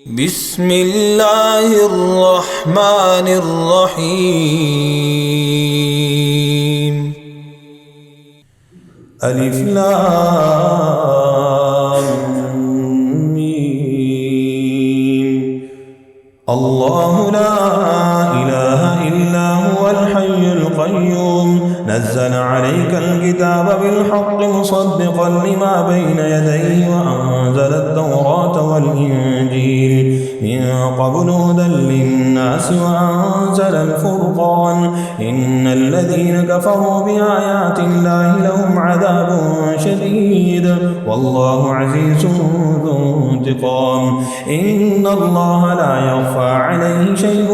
بسم الله الرحمن الرحيم. ألف لام ميم. الله لا إله إلا هو الحي القيوم نزل عليك الكتاب بالحق مصدقا لما بين يديه وأنزل التوراة والإنجيل من قبل هدى للناس وأنزل الفرقان إن الذين كفروا بآيات الله لهم عذاب شديد والله عزيز ذو انتقام. إن الله لا يخفى عليه شيء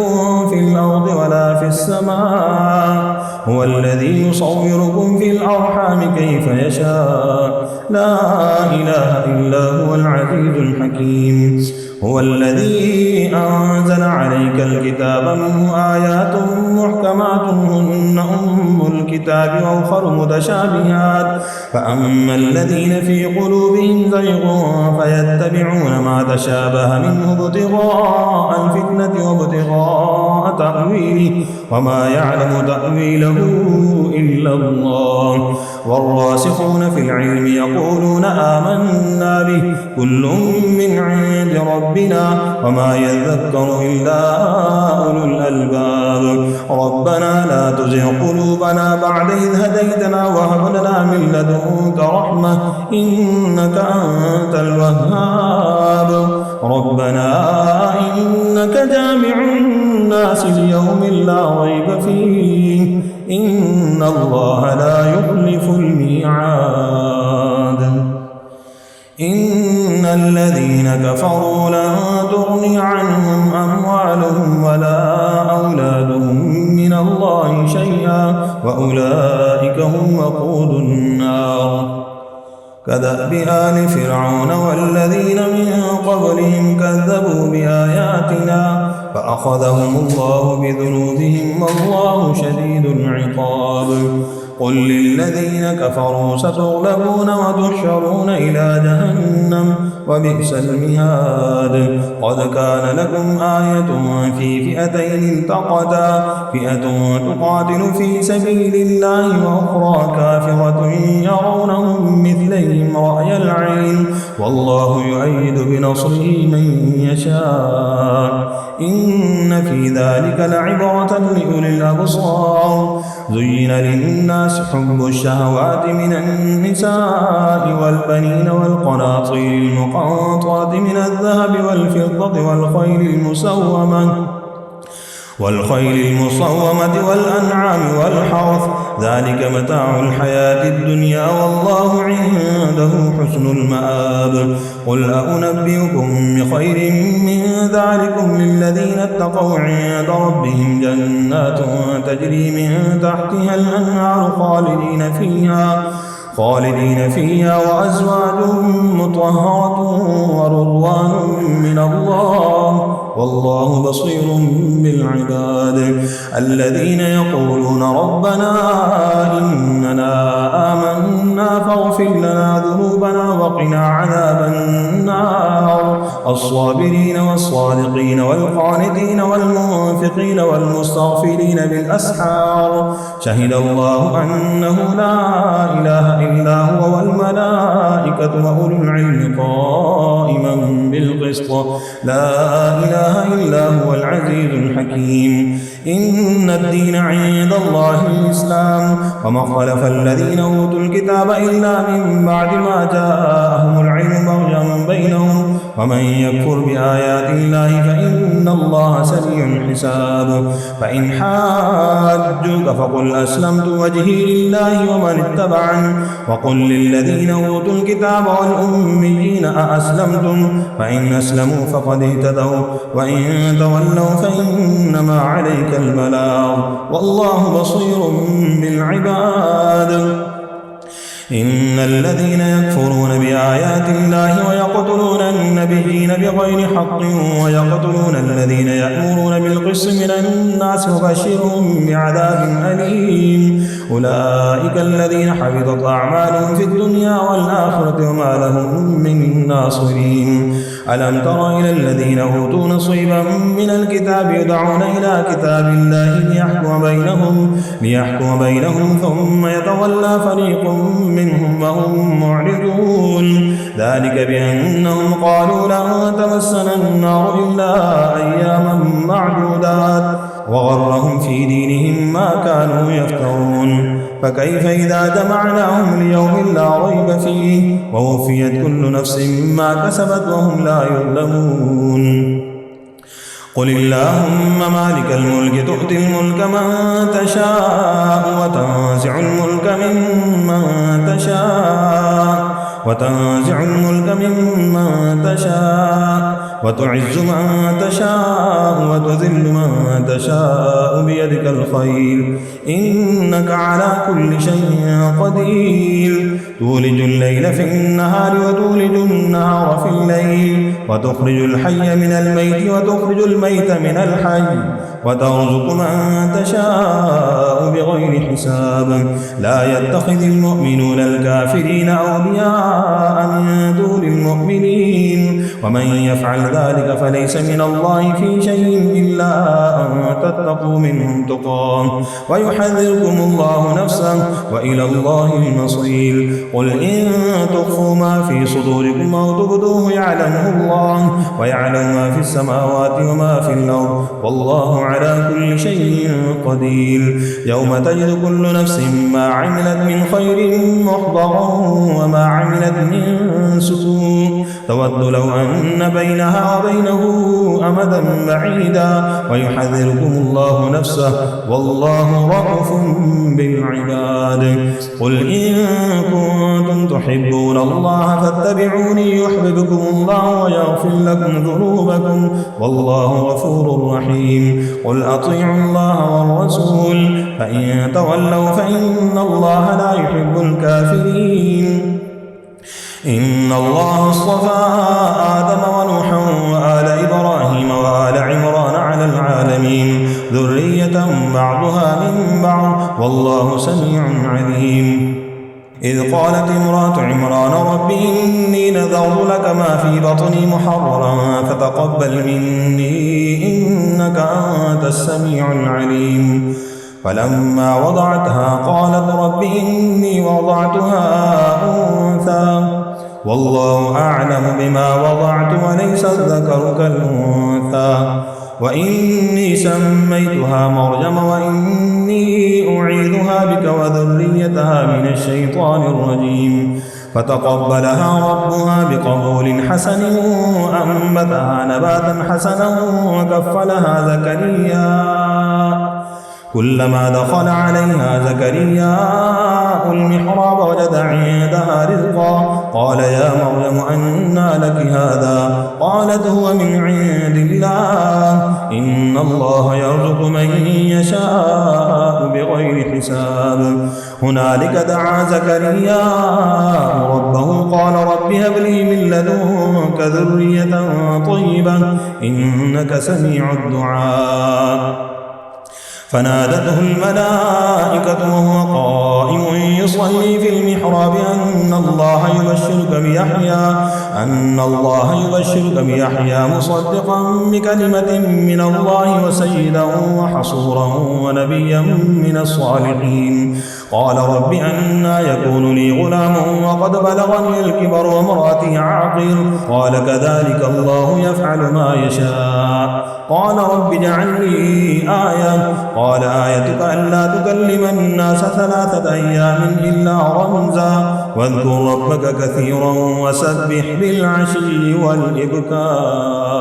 في الأرض ولا في السماء هو الذي يصوركم في الأرحام كيف يشاء لا إله إلا هو العزيز الحكيم. هو الذي أنزل عليك الكتاب منه آيات محكمات هن أم الكتاب وأخر متشابهات فأما الذين في قلوبهم زيغ فيتبعون ما تشابه منه ابتغاء الفتنة وابتغاء تأويله وما يعلم تأويله إلا الله والراسخون في العلم يقولون آمنا به كل من عند ربنا وما يذكر إلا أولو الألباب. ربنا لا تزغ قلوبنا بعد إذ هديتنا وهب لنا من لدنك رحمة إنك أنت الوهاب. ربنا إنك جامع الناس ليوم لا ريب فيه إن الله لا يخلف الميعاد. إن الذين كفروا لن تغني عنهم أموالهم ولا أولادهم من الله شيئا وأولئك هم وقود النار. كدأب آل فرعون والذين من قبلهم كذبوا بآياتنا فأخذهم الله بذنوبهم والله شديد العقاب. قل للذين كفروا ستغلبون وتحشرون إلى جهنم وبئس المهاد. قد كان لكم آية في فئتين التقتا فئة تقاتل في سبيل الله وأخرى كافرة يرونهم مثليهم رأي العين والله يؤيد بنصره من يشاء إن في ذلك لعبرة لأولي الأبصار. زين للناس حب الشهوات من النساء والبنين والقناطير المقنطرة من الذهب والفضة والخيل المصومة والأنعام والحرث ذلك متاع الحياة الدنيا والله عنده حسن المآب. قل أنبئكم بخير من ذلكم للذين اتقوا عند ربهم جنات تجري من تحتها الأنهار خالدين فيها وأزواج مطهرة ورضوان من الله والله بصير بالعباد. الذين يقولون ربنا إننا آمنا فاغفر لنا ذنوبنا وقنا عذاب النار. الصابرين والصادقين والقانتين والمنفقين والمستغفرين بالأسحار. شهد الله أنه لا إله إلا هو والملائكة وأولو العلم قائما بالقسط لا إله إلا هو العزيز الحكيم. إن الدين عند الله الإسلام وما اختلف الذين أوتوا الكتاب إلا من بعد ما جاءهم العلم بغيا بينهم ومن يكفر بآيات الله فإن الله سريع الحساب. فإن حاجوك فقل أسلمت وجهي لله ومن اتبعني وقل للذين أوتوا الكتاب والأميين أأسلمتم فإن أسلموا فقد اهتدوا وإن تولوا فإنما عليك البلاغ والله بصير بالعباد. إن الذين يكفرون بآيات الله ويقتلون النبيين بغير حق ويقتلون الذين يأمرون بالقسط من الناس فبشرهم بعذاب أليم. أولئك الذين حبطت أعمالهم في الدنيا والآخرة وما لهم من ناصرين. ألم تر إلى الذين أوتوا نصيبا من الكتاب يدعون إلى كتاب الله ليحكم بينهم ثم يتولى فريق منهم وهم معرضون ذلك بأنهم قالوا لن تمسنا النار إلا أياما معدودات وغرهم في دينهم ما كانوا يفترون فكيف إذا جمعناهم ليوم لا ريب فيه ووفيت كل نفس ما كسبت وهم لا يظلمون قل اللهم مالك الملك تؤتي الملك من تشاء وتنزع الملك ممن تشاء وتعز من تشاء وتذل من تشاء بيدك الخير إنك على كل شيء قدير تولج الليل في النهار وتولج النهار في الليل وتخرج الحي من الميت وتخرج الميت من الحي وترزق من تشاء بغير حساب لا يتخذ المؤمنون الكافرين أولياء من دون المؤمنين ومن يفعل ذلك فليس من الله في شيء إلا أن تتقوا منهم تقاه ويحذركم الله نفسه وإلى الله المصير قل إن تخفوا ما في صدوركم أو تبدوه يعلمه الله ويعلم ما في السماوات وما في الأرض والله على كل شيء قدير يوم تجد كل نفس ما عملت من خير محضرا وما عملت من سوء تود لو أن بينها وبينه أمدا بعيدا ويحذركم الله نفسه والله رؤوف بالعباد قل إن كنتم تحبون الله فاتبعوني يحببكم الله ويغفر لكم ذنوبكم والله غفور رحيم قل أطيعوا الله والرسول فإن تولوا فإن الله لا يحب الكافرين إن الله اصطفى آدم ونوحا وآل إبراهيم وآل عمران على العالمين ذرية بعضها من بعض والله سميع عليم إذ قالت امرأة عمران رب إني نذرت لك ما في بطني محررا فتقبل مني إنك أنت السميع العليم فلما وضعتها قالت رب إني وضعتها أنثى والله أعلم بما وضعت وليس الذكر كالأنثى وإني سميتها مريم وإني أعيذها بك وذريتها من الشيطان الرجيم فتقبلها ربها بقبول حسن وأنبتها نباتا حسنا وكفلها زكريا كلما دخل عليها زكريا المحراب وجد عندها رزقا قال يا مريم أنى لك هذا قالت هو من عند الله إن الله يرزق من يشاء بغير حساب هنالك دعا زكريا ربه قال رب هب لي من لدنك ذرية طيبة إنك سميع الدعاء فنادته الملائكة وهو قائم يصلي في المحراب أن الله يبشرك بيحيى مصدقا بكلمة من الله وسيدا وحصورا ونبيا من الصالحين قال رب أنى يكون لي غلام وقد بلغني الكبر وامرأتي عاقر قال كذلك الله يفعل ما يشاء قال رب اجعل لي آية قال آيتك ألا تكلم الناس 3 أيام إلا رمزا واذكر ربك كثيرا وسبح بالعشي والإبكار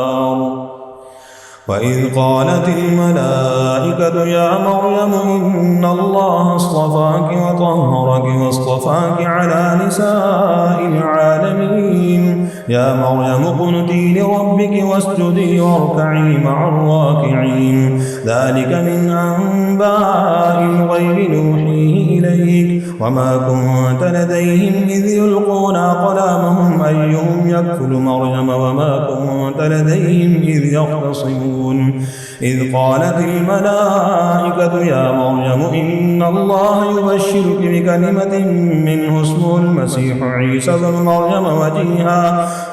وإذ قالت الملائكة يا مريم إن الله اصطفاك وطهرك واصطفاك على نساء العالمين يا مريم اقنتي لربك واسجدي واركعي مع الراكعين ذلك من أنباء الغيب نوحيه إليك وما كنت لديهم إذ يلقون أقلامهم أيهم يكفل مريم وما كنت لديهم إذ يختصمون إذ قالت الملائكة يا مريم إن الله يبشرك بكلمة منه اسمه المسيح عيسى بن مريم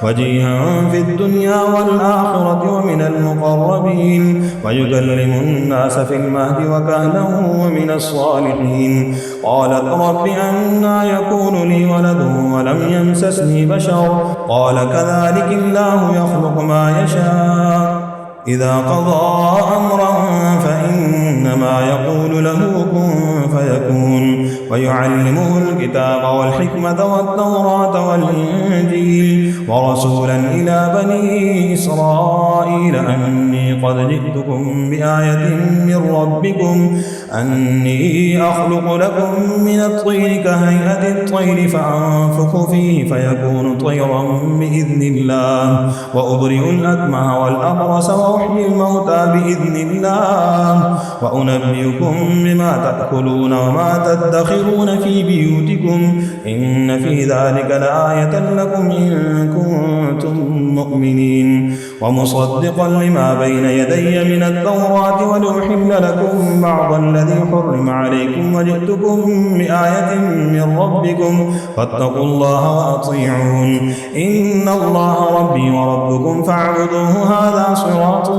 وجيها في الدنيا والآخرة ومن المقربين ويكلم الناس في المهد وكهلا ومن الصالحين قالت رب أنى يكون لي ولد ولم يمسسني بشر قال كذلك الله يخلق ما يشاء إذا قضى أمرا فإنما يقول له كن فيكون ويعلمه الكتاب والحكمة والتوراة والإنجيل ورسولا إلى بني إسرائيل أني قد جئتكم بآية من ربكم أني أخلق لكم من الطين كهيئة الطير فأنفخ فيه فيكون طيرا بإذن الله وأبرئ الأكمه والأبرص وأحيي الموتى بإذن الله وأنبئكم بما تأكلون وما تدخرون في بيوتكم إن في ذلك لآية لكم إن كنتم مؤمنين ومصدقا لما بين يدي من التوراة ولأحل لكم بعض الذي حرم عليكم وجئتكم بآية من ربكم فاتقوا الله وأطيعون إن الله ربي وربكم فاعبدوه هذا صراط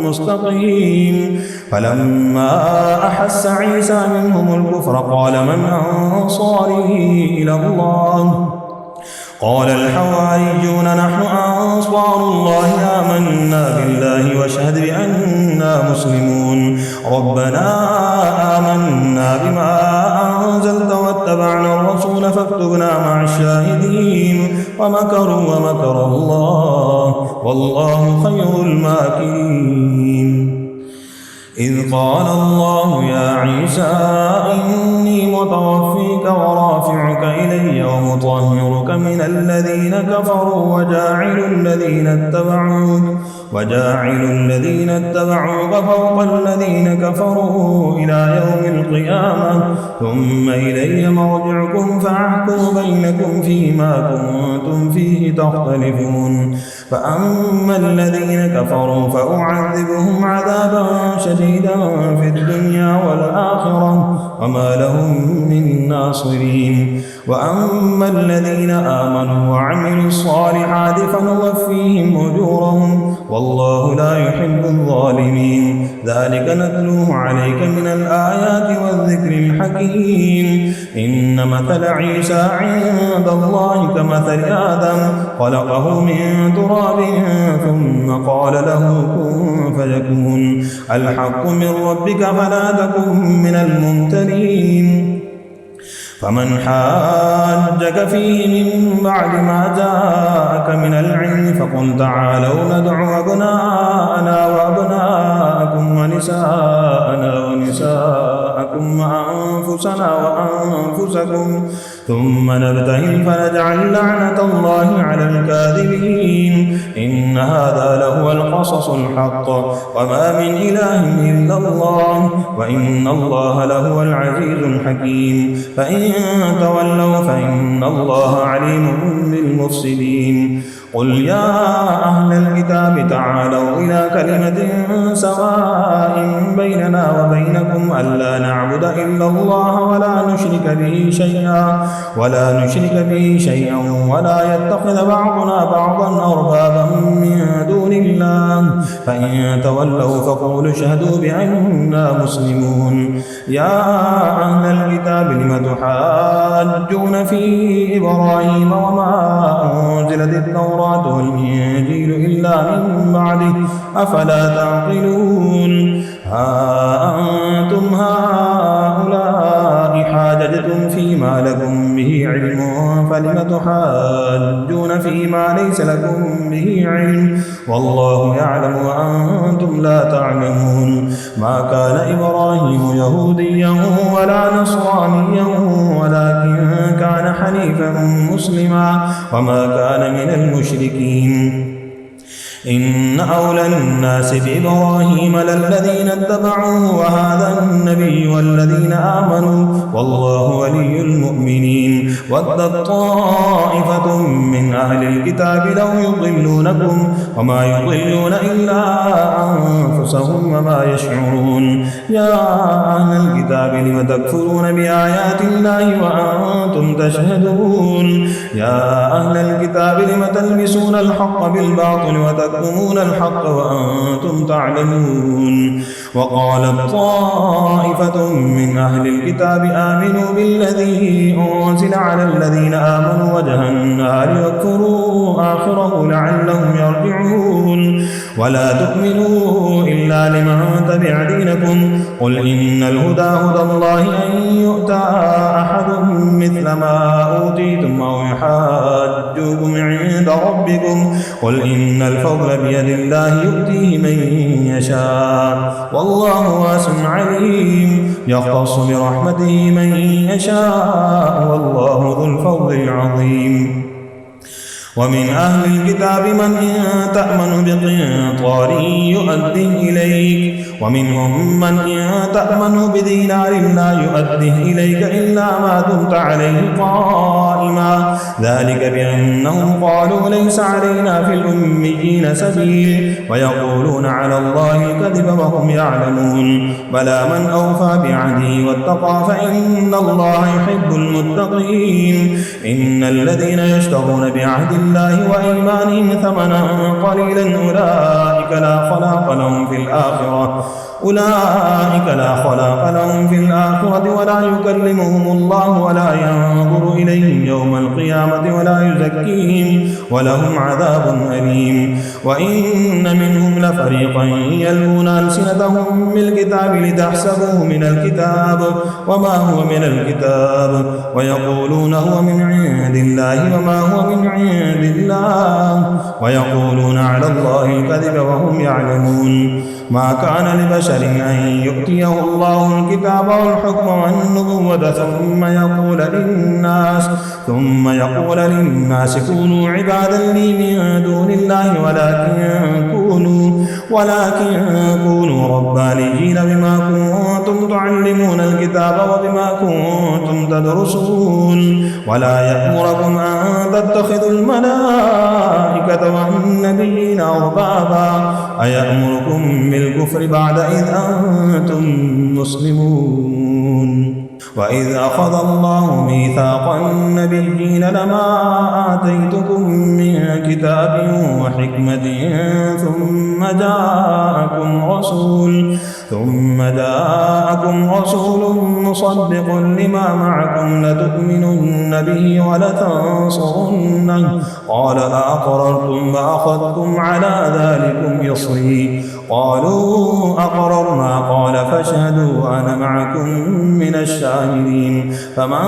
مستقيم فلما أحس عيسى منهم الكفر قال من أنصاري إلى الله قال الحواريون نحن أنصار الله آمنا بالله واشهد بأننا مسلمون ربنا آمنا بما أنزلت واتبعنا الرسول فاكتبنا مع الشاهدين ومكروا ومكر الله والله خير الماكرين إذ قال الله يا عيسى إني متوفيك ورافعك إلي ومطهرك من الذين كفروا وجاعل الذين اتبعوك فوق الذين كفروا إلى يوم القيامة ثم إلي مرجعكم فأحكم بينكم فيما كنتم فيه تختلفون فأما الذين كفروا فأعذبهم عذابا شديدا في الدنيا والآخرة وما لهم من ناصرين وأما الذين آمنوا وعملوا الصالحات فنوفيهم أجورهم والله لا يحب الظالمين ذلك نتلوه عليك من الآيات والذكر الحكيم إن مثل عيسى عند الله كمثل آدم خلقه من تراب ثم قال له كن فيكون الحق من ربك فلا تكن من الممترين فمن حاجك فيه من بعد ما جاءك من العلم فقل تعالوا ندع أبناءنا وأبناءكم ونساءنا ونساءكم وأنفسنا وأنفسكم ثم نبتهل فنجعل لعنة الله على الكاذبين إن هذا لهو القصص الحق وما من إله إلا الله وإن الله لهو العزيز الحكيم فإن تولوا فإن الله عليم بالمفسدين قل يا أهل الكتاب تعالوا إلى كلمة سواء بيننا وبينكم ألا نعبد إلا الله ولا نشرك به شيئا ولا يتخذ بعضنا بعضا أربابا من دون الله فإن تولوا فقولوا اشهدوا بأننا مسلمون يا أهل الكتاب لم تحاجون في إبراهيم وما أنزلت التوراة والإنجيل إلا من بعده أفلا تعقلون ها أنتم هؤلاء حاججتم فيما لكم به علم فلم تحاجون فيما ليس لكم به علم والله يعلم وأنتم لا تعلمون ما كان إبراهيم يهوديا ولا نصرانيا ولكن كان حنيفا مسلما وما كان من المشركين إن أولى الناس بإبراهيم للذين اتبعوه وهذا النبي والذين آمنوا والله ولي المؤمنين. ودت طائفة من أهل الكتاب لو يضلونكم وما يضلون إلا أنفسهم وما يشعرون. يا أهل الكتاب لم تكفرون بآيات الله وأنتم تشهدون. يا أهل الكتاب لم تلبسون الحق بالباطل وتكتمون الحق وأنتم تعلمون. وقالت طائفة من أهل الكتاب آمنوا بالذي أنزل على الذين آمنوا وجه النهار واكفروا آخره لعلهم يرجعون. ولا تؤمنوا إلا لمن تبع دينكم. قل إن الهدى هدى الله أن يؤتى أحد مثل ما أوتيتم أو يحاجوكم عند ربكم. قل إن الفضل بيد الله يؤتيه من يشاء والله واسع عليم. يختص برحمته من يشاء والله ذو الفضل العظيم. ومن أهل الكتاب من إن تأمن بقنطار يؤديه إليك ومنهم من إن تأمن بدينار لا يؤديه إليك إلا ما دمت عليه قائما. ذلك بأنهم قالوا ليس علينا في الأميين سبيل ويقولون على الله الكذب وهم يعلمون. بلى من أوفى بعهده واتقى فإن الله يحب المتقين. إن الذين يشترون بعهد الله وإيمانهم ثمنا قليلا أولئك لا خلاق لهم في الآخرة ولا يكلمهم الله ولا ينظر إليهم يوم القيامة ولا يزكيهم ولهم عذاب أليم. وإن منهم لفريقا يلوون ألسنتهم بالكتاب لتحسبوه من الكتاب وما هو من الكتاب ويقولون هو من عند الله وما هو من عند الله ويقولون على الله الكذب وهم يعلمون. ما كان لبشر أن يؤتيه الله الكتاب والحكم والنبوة ثم يقول للناس كونوا عبادا لي من دون الله ولكن كونوا ربانيين بما كنتم تعلمون الكتاب وبما كنتم تدرسون. ولا يأمركم أن تتخذوا الملائكة والنبيين أربابا أيأمركم بالكفر بعد إذ أنتم مسلمون. وإذ أخذ الله ميثاق النبيين لما آتيتكم من كتاب وحكمة ثم جاءكم رسول مصدق لما معكم لتؤمنن به ولتنصرنه قال أأقررتم وأخذتم على ذلكم إصري قالوا أقررنا قال فاشهدوا أنا معكم من الشاهدين. فمن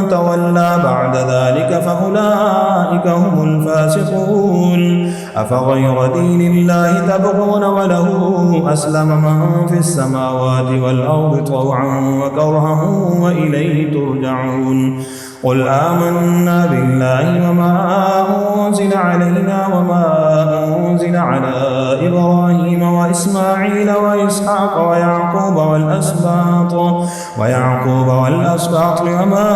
تولى بعد ذلك فأولئك هم الفاسقون. أفغير دين الله تبغون وله أسلم من في السماوات والأرض طوعا وكرها وإليه ترجعون. قل آمنا بالله وما أنزل علينا وما أنزل على إبراهيم وإسماعيل وإسحاق ويعقوب والأسباط وما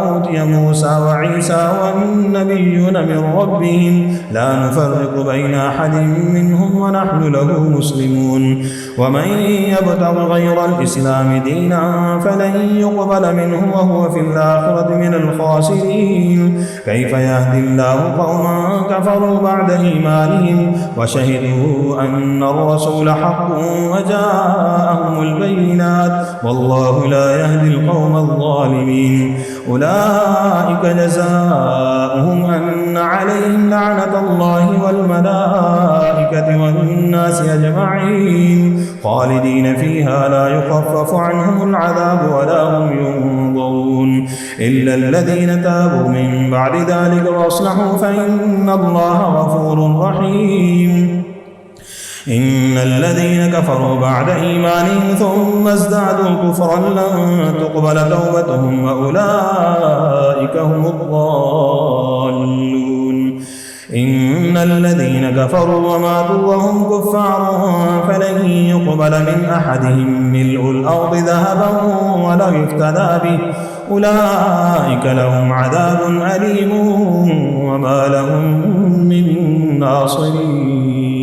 أوتي موسى وعيسى والنبيون من ربهم لا نفرق بين أحد منهم ونحن له مسلمون. ومن يبتغ غير الإسلام دينا فلن يقبل منه وهو في الآخرة من الخاسرين. كيف يهدي الله قوما كفروا بعد إيمانهم وشهدوا أن الرسول حق وجاءهم البينات والله لا يهدي القوم الظالمين. أولئك جزاؤهم أن عليهم لعنة الله والملائكة والناس أجمعين خالدين فيها لا يخفف عنهم العذاب ولا هم ينظرون إلا الذين تابوا من بعد ذلك وأصلحوا فإن الله غفور رحيم. إن الذين كفروا بعد إيمانهم ثم ازدادوا كفرا لن تقبل توبتهم وأولئك هم الضالون. إن أما الذين كفروا وماتوا وهم كفار فلن يقبل من أحدهم ملء الأرض ذهبا ولو افتدى به أولئك لهم عذاب أليم وما لهم من ناصرين.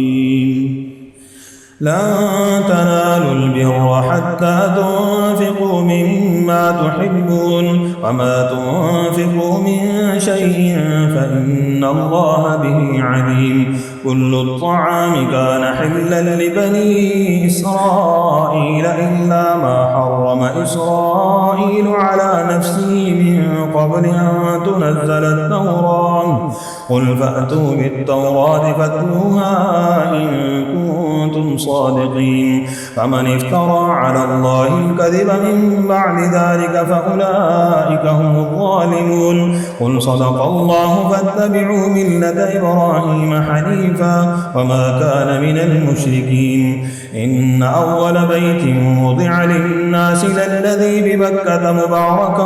لن تنالوا البر حتى تنفقوا مما تحبون وما تنفقوا من شيء فإن الله به عليم. كل الطعام كان حلا لبني إسرائيل إلا ما حرم إسرائيل على نفسه من قبل أن تنزل التوراة قل فأتوا بالتوراة فاتلوها إن كنتم صادقين. فمن افترى على الله الكذب من بعد ذلك فأولئك هم الظالمون. قل صدق الله فاتبعوا ملة إبراهيم حنيفا وما كان من المشركين. إن أول بيت وضع للناس للذي ببكة مباركا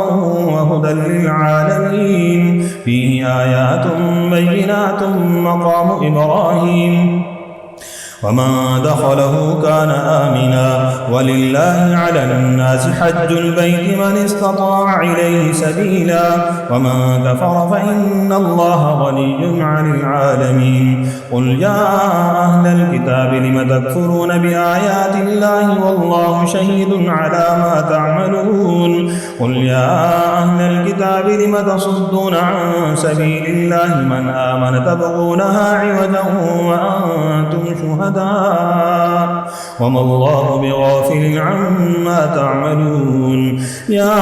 وهدى للعالمين فيه آيات بينات مقام إبراهيم ومن دخله كان آمنا ولله على الناس حج البيت من استطاع إليه سبيلا ومن كفر فإن الله غني عن العالمين. قل يا أهل الكتاب لم تكفرون بآيات الله والله شهيد على ما تعملون. قل يا أهل الكتاب لم تصدون عن سبيل الله من آمن تبغونها عوجا وأنتم شهداء وما الله بغافل عما تعملون. يا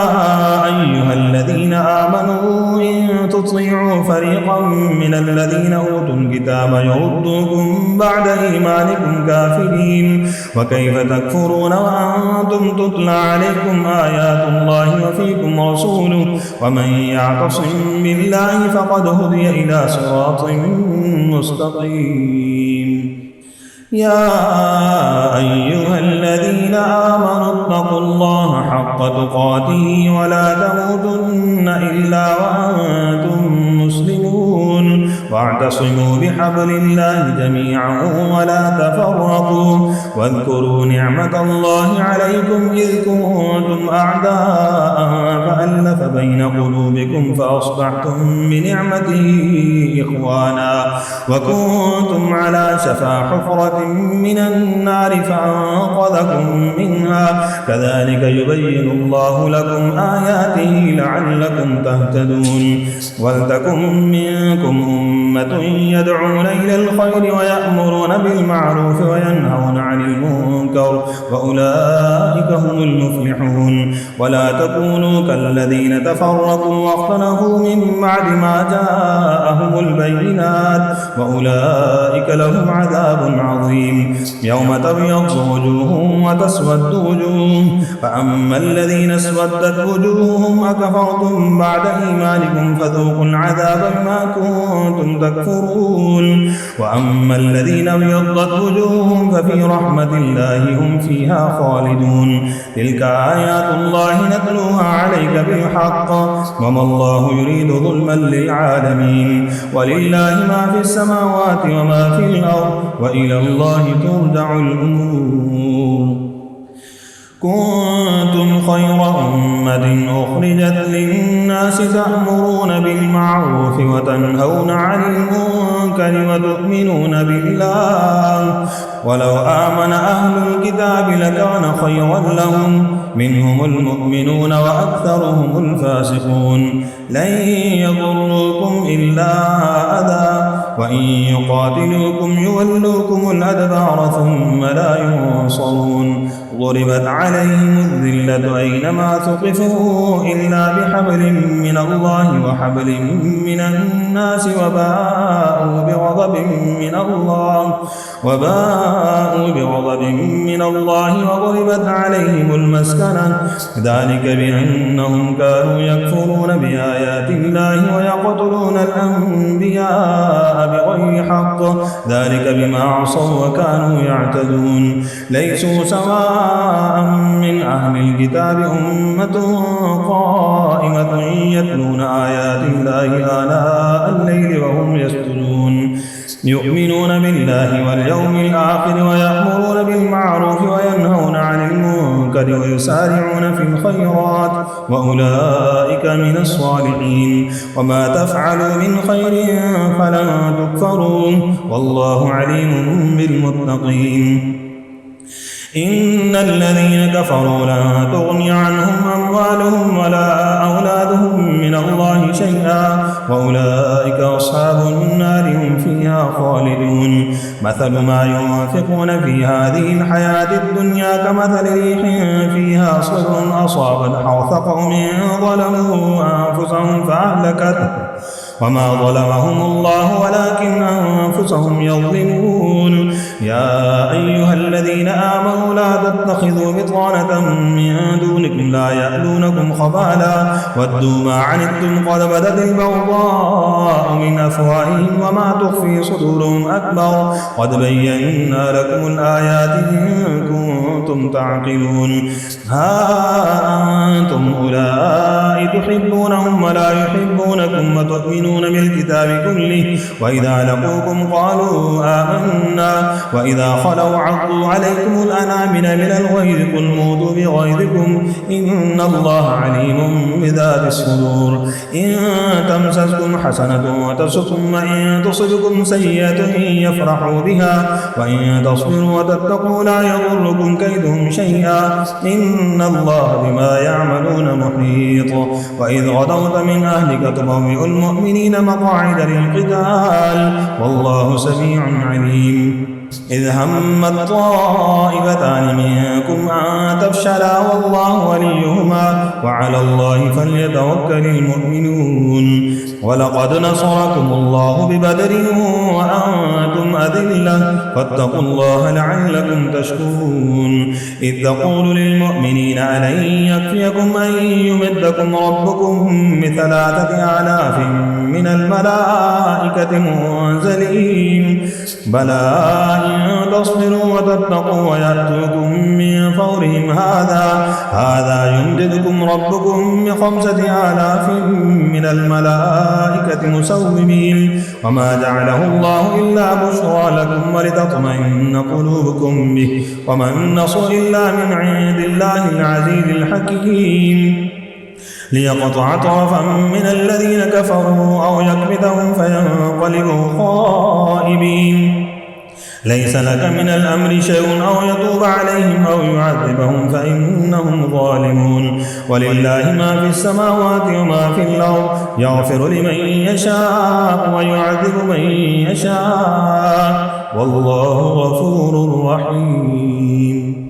أيها الذين آمنوا إن تطيعوا فريقا من الذين أوتوا الكتاب يردوكم بعد إيمانكم كافرين وكيف تكفرون وأنتم تتلى عليكم آيات الله وفيكم رسوله ومن يعتصم بالله فقد هدي إلى صراط مستقيم. يا أيها الذين آمنوا اتقوا الله حق تقاته ولا تموتن إلا وأنتم مسلمون واعتصموا بحبل الله جميعا ولا تفرقوا واذكروا نعمة الله عليكم إذ كنتم أعداء فألف بين قلوبكم فأصبحتم بنعمته إخوانا وكنتم على شفا حفرة من النار فأنقذكم منها كذلك يبين الله لكم آياته لعلكم تهتدون. ولتكن منكم أمة يدعون إلى الخير ويأمرون بالمعروف وينهون عن المنكر وأولئك هم المفلحون. ولا تكونوا كالذين تفرقوا واختلفوا من بعد ما جاءهم البينات وأولئك لهم عذاب عظيم. يوم تبيض وجوه وتسود وجوه فأما الذين اسودت وجوههم أكفرتم بعد إيمانكم فذوقوا العذاب بما كنتم تكفرون. وأما الذين ابيضت وجوههم ففي رحمة الله هم فيها خالدون. تلك آيات الله نتلوها عليك بالحق وما الله يريد ظلما للعالمين. ولله ما في السماوات وما في الأرض وإلى الله ترجع الأمور. كنتم خير أمة أخرجت للناس تأمرون بالمعروف وتنهون عن المنكر وتؤمنون بالله ولو آمن أهل الكتاب لكان خيرا لهم منهم المؤمنون وأكثرهم الفاسقون. لن يضروكم إلا أذى وإن يقاتلوكم يولوكم الأدبار ثم لا ينصرون. ضربت عليهم الذلة أينما ثقفوا إلا بحبل من الله وحبل من الناس وباءوا بغضب من الله وضربت عليهم المسكنة ذلك بأنهم كانوا يكفرون بآيات الله ويقتلون الأنبياء بغير حق ذلك بما عصوا وكانوا يعتدون. ليسوا سواء من أهل الكتاب أمة قائمة يتلون آيات الله آناء الليل وهم يسجدون يؤمنون بالله واليوم الآخر ويأمرون بالمعروف وينهون عن المنكر ويسارعون في الخيرات وأولئك من الصالحين وما تفعلوا من خير فلن تكفروا والله عليم بالمتقين إن الذين كفروا لن تغني عنهم أموالهم ولا أولادهم من الله شيئا وأولئك أصحاب النار هم فيها خالدون مثل ما ينفقون في هذه الحياة الدنيا كمثل ريح فيها صر أصابت حرث قوم ظلموا أنفسهم فأهلكته وما ظلمهم الله ولكن أنفسهم يظلمون يا أيها الذين آمنوا لا تتخذوا بطانة من دونكم لا يألونكم خبالا ودوا ما عنتم قد بدت البغضاء من أفواههم وما تخفي صدورهم أكبر قد بينا لكم الآيات إن كنتم تعقلون ها أنتم أولئك تحبونهم ولا يحبونكم وتؤمنون بالكتاب كله وإذا لقوكم قالوا آمنا وإذا خلوا عضوا عليكم الأنامل من الغيظ قل موتوا بغيظكم إن الله عليم بذات الصدور إن تمسسكم حسنة تسؤهم وإن تصبكم سيئة يفرحوا بها وإن تصبروا وتتقوا لا يضركم كيدهم شيئا إن الله بما يعملون محيط وإذ غدوت من أهلك تبوئ المؤمنين مقاعد للقتال والله سميع عليم إذ همت طائفتان منكم أن تفشلا والله وليهما وعلى الله فليتوكل المؤمنون ولقد نصركم الله ببدر وأنتم أذلة فاتقوا الله لعلكم تشكرون إذ تقول للمؤمنين ألن يكفيكم أن يمدكم ربكم ب3,000 من الملائكة منزلين بلى إن تصبروا وتتقوا ويأتوكم من فورهم هذا يمددكم ربكم ب5,000 من الملائكة مسومين وما جعله الله إلا بشرى لكم ولتطمئن قلوبكم به وما النصر إلا من عند الله العزيز الحكيم ليقطع طرفا من الذين كفروا أو يكبتهم فينقلبوا خائبين ليس لك من الأمر شيء أو يتوب عليهم أو يعذبهم فإنهم ظالمون ولله ما في السماوات وما في الأرض يغفر لمن يشاء ويعذب من يشاء والله غفور رحيم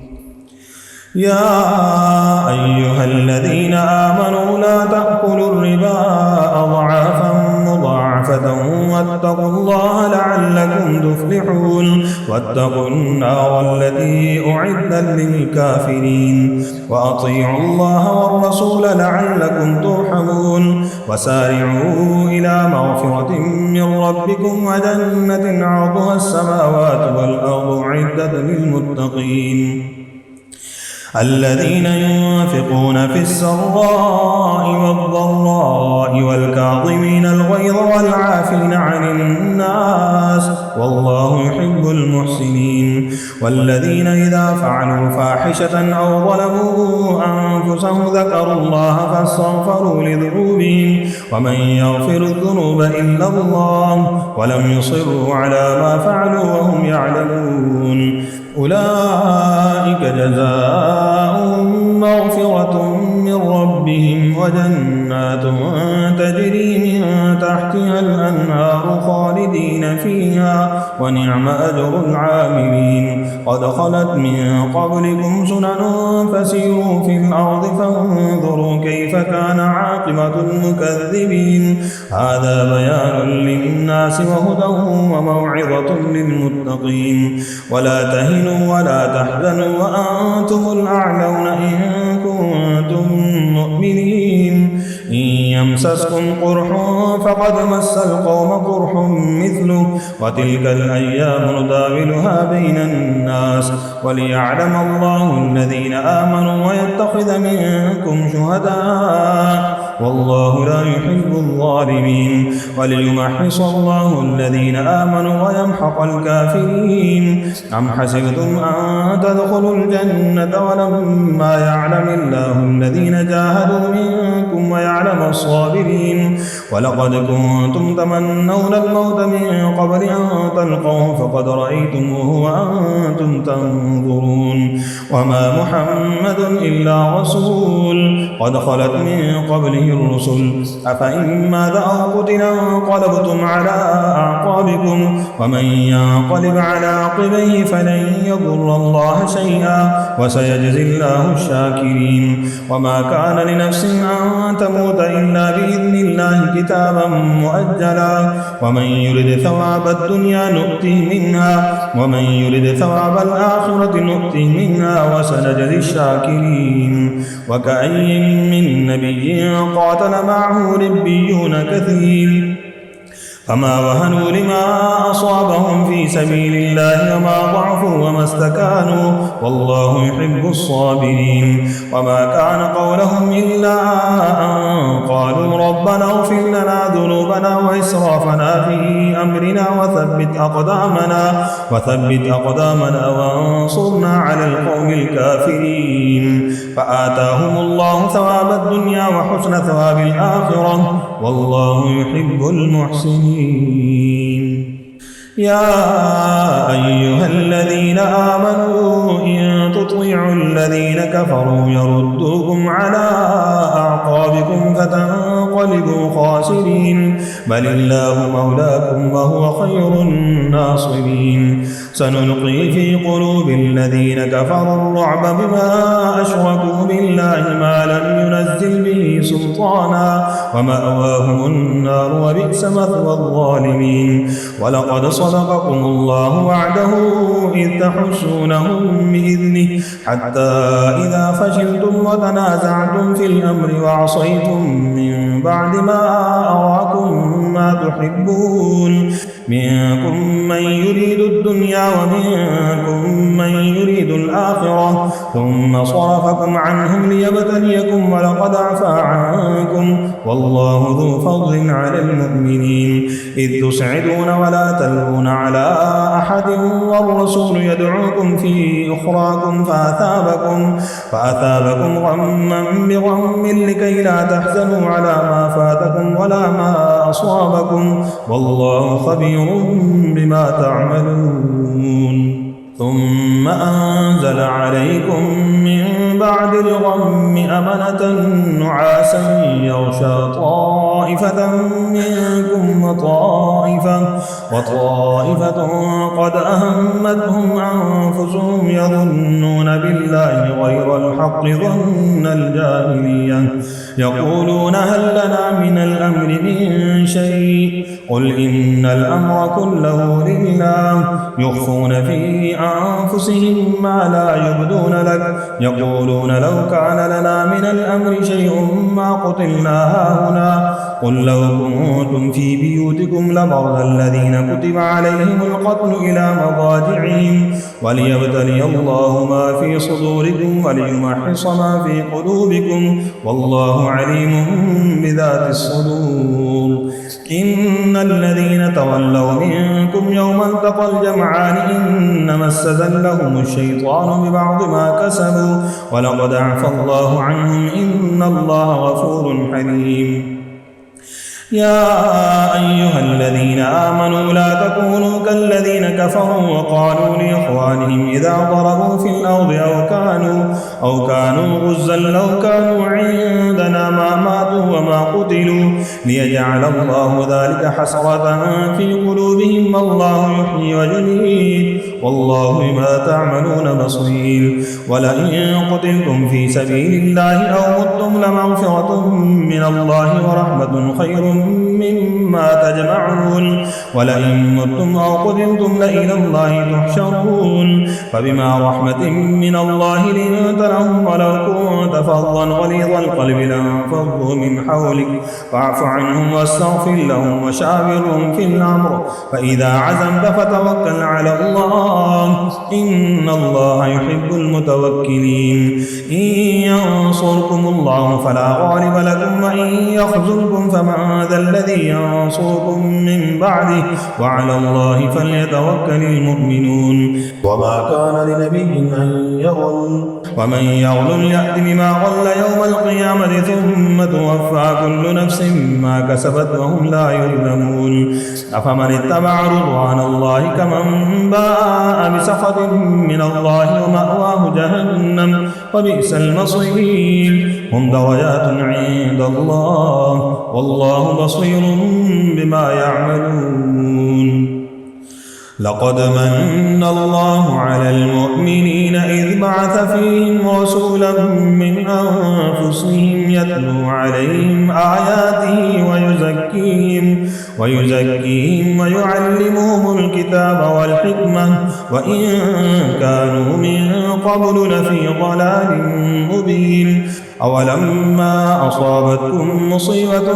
يا أيها الذين آمنوا لا تأكلوا الربا أضعافا مضاعفة واتقوا الله لعلكم تفلحون واتقوا النار التي أعدت للكافرين وأطيعوا الله والرسول لعلكم ترحمون وسارعوا إلى مغفرة من ربكم وجنة عرضها السماوات والأرض أعدت للمتقين الذين ينفقون في السراء والضراء والكاظمين الغيظ والعافين عن الناس والله يحب المحسنين والذين إذا فعلوا فاحشة أو ظلموا أنفسهم ذكروا الله فاستغفروا لذنوبهم ومن يغفر الذنوب إلا الله ولم يصروا على ما فعلوا وهم يعلمون أولئك جزاؤهم مغفرة من ربهم وجنات تجري من تحتها الأنهار خالدين فيها ونعم أجر العاملين قد خلت من قبلكم سنن فسيروا في الأرض فانظروا كيف كان عاقبة المكذبين هذا بيان للناس وهدى وموعظة للمتقين ولا تهنوا ولا تحزنوا وأنتم الأعلون إن كنتم مؤمنين إن يمسسكم قرح فقد مس القوم قرح مثله وتلك الأيام نداولها بين الناس وليعلم الله الذين آمنوا ويتخذ منكم شهداء والله لا يحب الظالمين وليمحص الله الذين آمنوا ويمحق الكافرين أم حسبتم أن تدخلوا الجنة ولما يعلم الله الذين جاهدوا منكم ويعلم الصابرين ولقد كنتم تمنون الموت من قبل أن تلقوه فقد رأيتموه وأنتم تنظرون وما محمد إلا رسول قد خلت من قبله الرسل أفإن مات أو قتل انقلبتم على أعقابكم ومن ينقلب على عقبيه فلن يضر الله شيئا وسيجزي الله الشاكرين وما كان لنفس أن تموت إلا بإذن الله كتابا مؤجلا ومن يرد ثواب الدنيا نؤته منها ومن يرد ثواب الآخرة نؤته منها وسنجزي الشاكرين وكأي من نبي قاتل معه ربيون كثير فما وهنوا لما أصابهم في سبيل الله وما ضعفوا وما استكانوا والله يحب الصابرين وما كان قولهم إلا أن قالوا ربنا اغفر لنا ذنوبنا وإسرافنا في أمرنا وثبت أقدامنا وانصرنا على القوم الكافرين فآتاهم الله ثواب الدنيا وحسن ثواب الآخرة والله يحب المحسنين يا أيها الذين آمنوا إن تطيعوا الذين كفروا يردوكم على أعقابكم فتنقلبوا خاسرين بل الله مولاكم وهو خير الناصرين سنلقي في قلوب الذين كفروا الرعب بما أشركوا بالله ما لم ينزل به سلطانا ومأواهم النار وبئس مثوى الظالمين ولقد صدقكم الله وعده إذ تحسونهم بإذنه حتى إذا فشلتم وتنازعتم في الأمر وعصيتم من بعد ما أراكم ما تحبون منكم من يريد الدنيا ومنكم من يريد الآخرة ثم صرفكم عنهم ليبتليكم ولقد عفا عنكم والله ذو فضل على المؤمنين إذ تسعدون ولا تلوون على أحد والرسول يدعوكم في أخراكم فأثابكم غما بغم لكي لا تحزنوا على ما فاتكم ولا ما أصابكم والله خبير بما تعملون ثم أنزل عليكم من بعد الغم أمنة نعاسا يغشى طائفة منكم وطائفة قد أهمتهم أنفسهم يظنون بالله غير الحق ظن الجاهلية يقولون هل لنا من الأمر من شيء قل إن الأمر كله لله يخفون في أنفسهم ما لا يبدون لك يقولون لو كان لنا من الأمر شيء ما قتلنا هاهنا قل لو كنتم في بيوتكم لبرز الذين كتب عليهم القتل إلى مضاجعهم وليبتلي الله ما في صدوركم وليمحص ما في قلوبكم والله عليم بذات الصدور إن الذين تولوا منكم يوم التقى الجمعان إنما استزلهم الشيطان ببعض ما كسبوا ولقد عفى الله عنهم إن الله غفور حليم يا أيها الذين آمنوا لا تكونوا كالذين كفروا وقالوا لإخوانهم إذا ضربوا في الأرض أو كانوا غزا لو كانوا عندنا ما ماتوا وما قتلوا ليجعل الله ذلك حسرة في قلوبهم والله يحيي ويميت والله بما تعملون بصير ولئن قتلتم في سبيل الله أو متم لمغفرة من الله ورحمة خير مما تجمعون ولئن متم أو قتلتم لإلى الله تحشرون فبما رحمة من الله لنت لهم ولو كنت فظا غليظ القلب لانفضوا من حولك فاعف عنهم واستغفر لهم وشاورهم في الأمر فإذا عزمت فتوكل على الله إن الله يحب المتوكلين إن ينصركم الله فلا غالب لكم وإن يخذلكم فمن ذا الذي ينصركم من بعده وعلى الله فليتوكل المؤمنون وما كان لنبي أن يغل ومن يغل يأت بما غل يوم القيامة ثم توفى كل نفس ما كسبت وهم لا يظلمون أفمن اتبع رضوان الله كمن باء بسخط من الله ومأواه جهنم وبئس المصير هم درجات عند الله والله بصير بما يعملون لقد من الله على المؤمنين إذ بعث فيهم رسولا من أنفسهم يتلو عليهم آياته ويزكيهم ويعلمهم الكتاب والحكمة وإن كانوا من قبل لفي ضلال مبين أولما أصابتكم مصيبة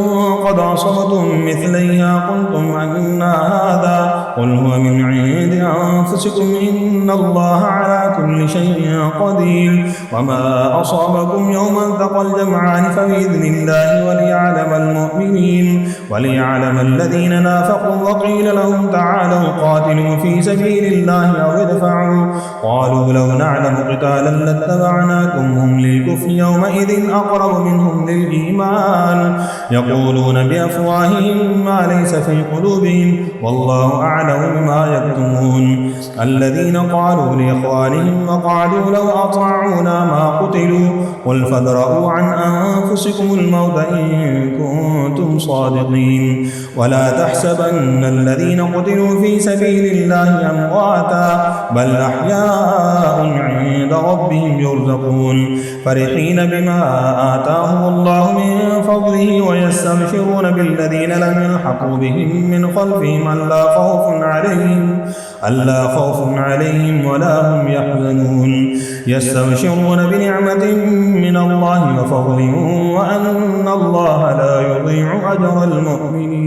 قد أصبتم مثليها قلتم أن هذا قل هو من عند أنفسكم إن الله على كل شيء قدير وما أصابكم يوم التقى الجمعان فبإذن الله وليعلم المؤمنين وليعلم الذين نافقوا وقيل لهم تعالوا قاتلوا في سبيل الله أو ادفعوا قالوا لو نعلم قتالا لاتبعناكم هم للكفر يومئذ أقرب منهم للإيمان يقولون بأفواههم ما ليس في قلوبهم والله أعلم بما يكتمون الذين قالوا لإخوانهم وقعدوا لو أطاعونا ما قتلوا قل فادرءوا عن أنفسكم الموت إن كنتم صادقين ولا تحسبن الذين قتلوا في سبيل الله أمواتا بل أحياء عند ربهم يرزقون فرحين بما آتاهم الله من فضله ويستبشرون بالذين لم يلحقوا بهم من خلفهم ألا خوف عليهم ولا هم يحزنون يستبشرون بنعمة من الله وفضل وأن الله لا يضيع أجر المؤمنين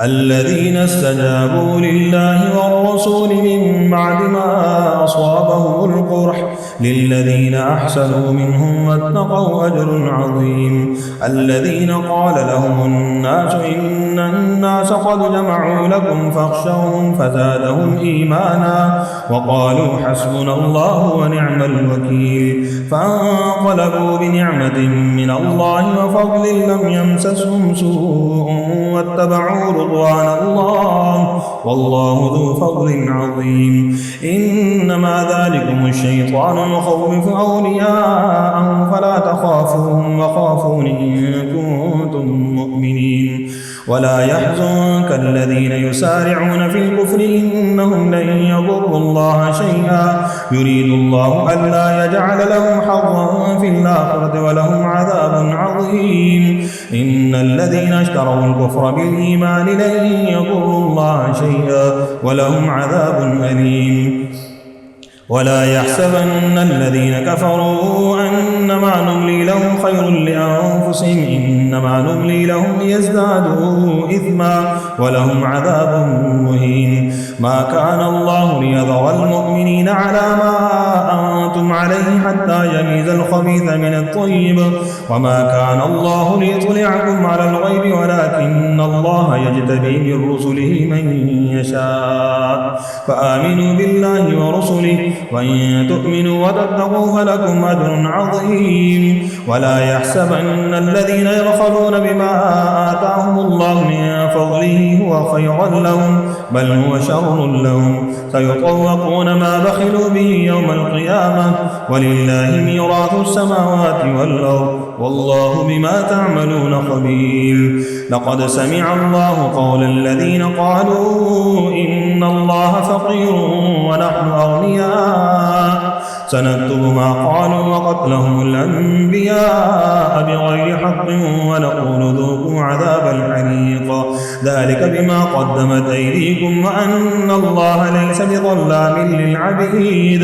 الذين استجابوا لله والرسول من بعد ما أصابهم القرح للذين أحسنوا منهم واتقوا أجر عظيم الذين قال لهم الناس إن الناس قد جمعوا لكم فاخشوهم فزادهم إيمانا وقالوا حسبنا الله ونعم الوكيل فانقلبوا بنعمة من الله وفضل لم يمسسهم سوء واتبعوا رضوان الله والله ذو فضل عظيم إنما ذلكم الشيطان يخوف أولياءه فلا تخافوهم وخافون إن كنتم مؤمنين ولا يحزنك الذين يسارعون في الكفر إنهم لن يضروا الله شيئا يريد الله ألا يجعل لهم حظا في الآخرة ولهم عذاب عظيم إن الذين اشتروا الكفر بالإيمان لن يضروا الله شيئا ولهم عذاب أليم ولا يحسبن الذين كفروا أنما نملي لهم خير لأنفسهم إنما نملي لهم ليزدادوا إثما ولهم عذاب مهين ما كان الله ليذر المؤمنين على ما أنتم عليه حتى يميز الخبيث من الطيب وما كان الله ليطلعكم على الغيب ولكن الله يجتبي من رسله من يشاء فآمنوا بالله ورسله وإن تؤمنوا وتتقوا فلكم أجر عظيم ولا يحسبن الذين يبخلون بما آتاهم الله من فضله هو خيرا لهم بل هو شر لهم سيطوقون ما بخلوا به يوم القيامة ولله ميراث السماوات والأرض والله بما تعملون خبير لقد سمع الله قول الذين قالوا إن الله فقير ونحن أغنياء سنكتب ما قالوا وقتلهم الأنبياء بغير حق ونقول ذوقوا عذاب الحريق ذلك بما قدمت أيديكم وأن الله ليس بظلام للعبيد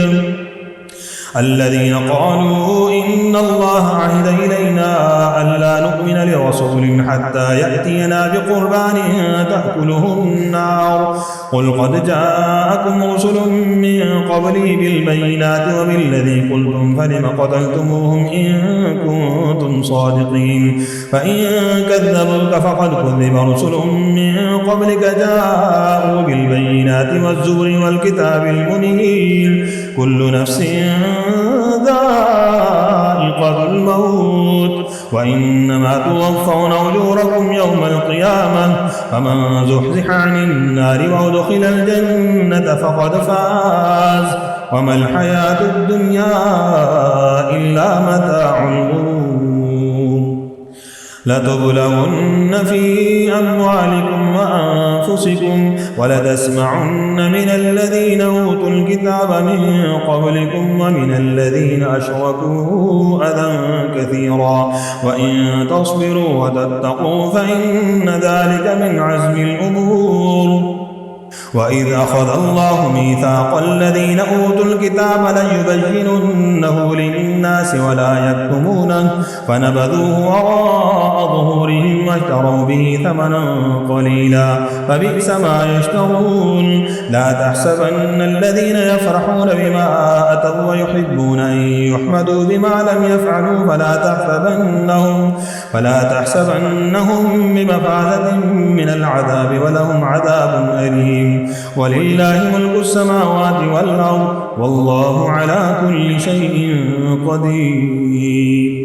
الذين قالوا إن الله عهد إلينا ألا نؤمن لرسول حتى يأتينا بقربان تأكله النار قل قد جاءكم رسل من قبلي بالبينات وبالذي قلتم فلم قتلتموهم إن كنتم صادقين فإن كذبوك فقد كذب رسل من قبلك جاءوا بالبينات والزبر والكتاب المنير كل نفس ذائقة الموت وإنما توفون أجوركم يوم القيامة فمن زحزح عن النار وأدخل الجنة فقد فاز وما الحياة الدنيا إلا متاع الغرور لتبلون في أموالكم وأنفسكم ولتسمعن من الذين أوتوا الكتاب من قبلكم ومن الذين أشركوا أذى كثيرا وإن تصبروا وتتقوا فإن ذلك من عزم الأمور وإذ أخذ الله ميثاق الذين أوتوا الكتاب ليبيننه للناس ولا يكتمونه فنبذوه وراء ظهورهم واشتروا به ثمنا قليلا فبئس ما يشترون لا تحسبن الذين يفرحون بما أتوا ويحبون أن يحمدوا بما لم يفعلوا فلا تحسبنهم بمفازة من العذاب ولهم عذاب أليم ولله ملك السماوات والأرض والله على كل شيء قدير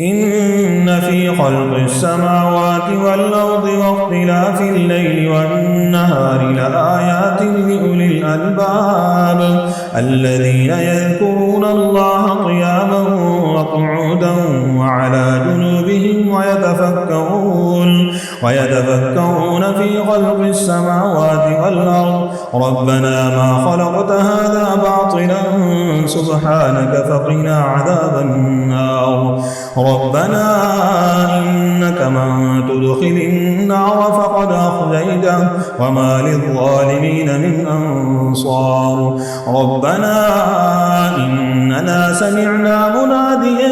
إن في خلق السماوات والأرض واختلاف الليل والنهار لآيات لأولي الألباب الذين يذكرون الله قياما وقعودا وعلى جنوبهم ويتفكرون في خلق السماوات والأرض ربنا ما خلقت هذا باطلا سبحانك فقنا عذاب النار ربنا إنك من تدخل النار فقد أخزيته وما للظالمين من أنصار ربنا إننا سمعنا مناديا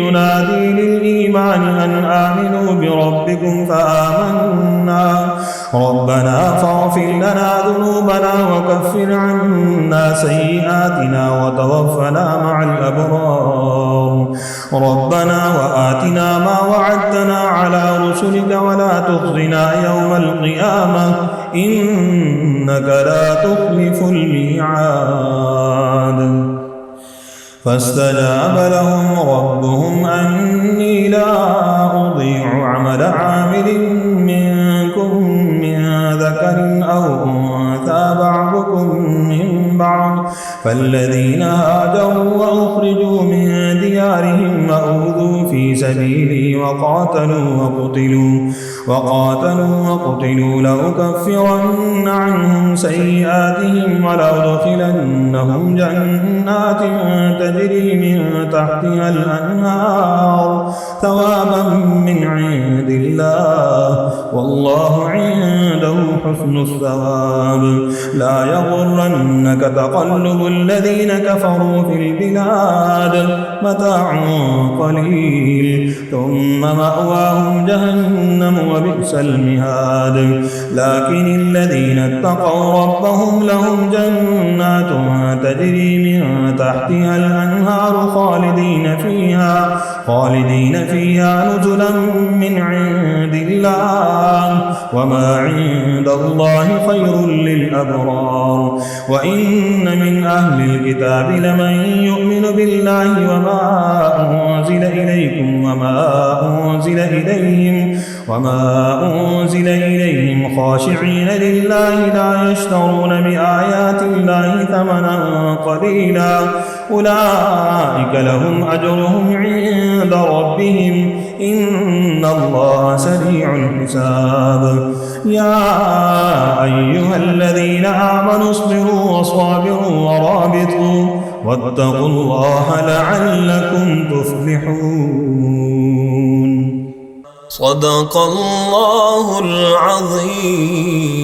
ينادي للإيمان أن آمنوا بربكم فآمنا ربنا فاغفر لنا ذنوبنا وكفر عنا سيئاتنا وتوفنا مع الأبرار ربنا وآتنا ما وعدتنا على رسلك ولا تخزنا يوم القيامة إنك لا تخلف الميعاد فاستجاب لهم ربهم أني لا أضيع عمل عامل منكم من ذكر أو أنثى بعضكم من بعض فالذين هاجروا وأخرجوا من ديارهم وأوذوا في سبيلي وقاتلوا وقتلوا لأكفرن عنهم سيئاتهم ولأدخلنهم جنات تجري من تحتها الأنهار ثوابا من عند الله والله عنده حسن الثواب لا يغرنك تقلب الذين كفروا في البلاد متاع قليل ثم مأواهم جهنم وبئس المهاد لكن الذين اتقوا ربهم لهم جنات تجري من تحتها الأنهار خالدين فيها نزلا من عند الله وما عند الله خير للأبرار وإن من أهل الكتاب لمن يؤمن بالله وما أنزل إليكم وما أنزل إليهم خاشعين لله لا يشترون بآيات الله ثمنا قليلا أولئك لهم أجرهم عند ربهم إن الله سريع الحساب يا أيها الذين آمنوا اصبروا وصابروا واتقوا الله لعلكم تفلحون. صدق الله العظيم.